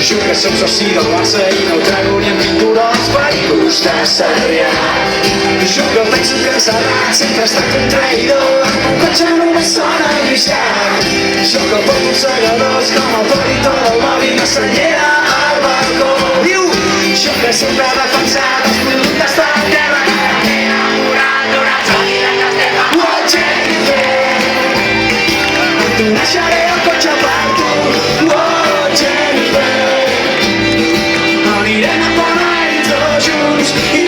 Jo que som soci del Barça i no trago ni en pintura els pericos de Sarrià. Jo que penso que serà sempre ha estat un traïdor, el meu cotxe només sona lliscat. Jo que porto segadors com el polito del mòbil de senyera al balcó. Diu, jo que sempre he defensat els productes de la terra que m'he enamorat durant la vida que estem a tu deixaré el cotxe per tu, oh Jennifer. Anirem a París tots junts i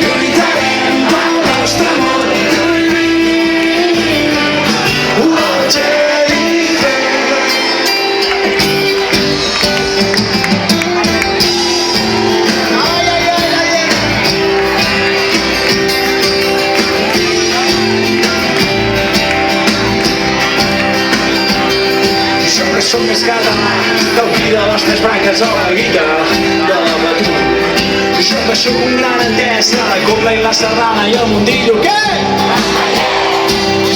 lluitarem pel nostre amor. Oh Jennifer. Ai, ai, ai, ai. Jo que som més català del qui de les tres branques a la guita de la batuda. Jo que sóc un gran entès de la cobla i la sardana i el mundillo, què?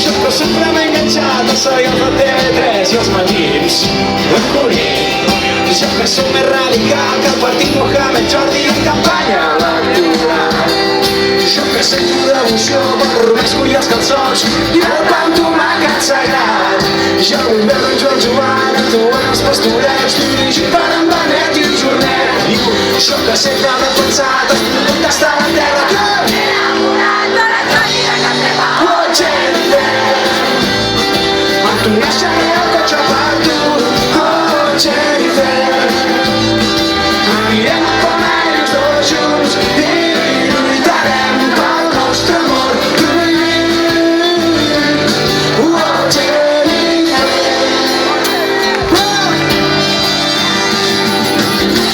Jo que sempre m'he enganxat als serials de TV3 i els matins en Colín. Jo que sóc més radical que el partit Mohamed Jordi en campanya electoral. Jo que sento devoció pel romesco i els calçons i el pa amb tomàquet sagrat. Jo vull veure en Joan Joan actuant als pastorets dirigit per en Benet i Jornet. Jo que sempre m'he pensat els productes de la terra que m'he enamorat de la vida que estem a oh Jennifer. Amb tu deixaré el cotxe per tu, oh Jennifer. Anirem a París tots junts i lluitarem pel nostre amor. Oh Jennifer.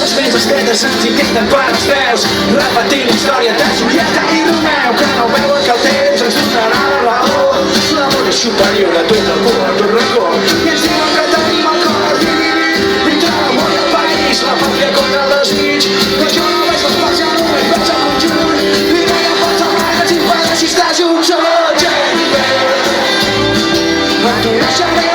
Les ments estretes ens intenten per els peus, repetint la història de Julieta i Romeu, que no veuen que el temps ens donarà la raó. L'amor és superior a tot el cor, a tot racó, i ens diuen que tenim el cor dividit entre l'amor i el país, la pàtria contra el desig. Que jo no veig les parts, ja només veig el conjunt, i que no pots amar que ens impedeixi estar junts. Oh Jennifer, amb tu deixaré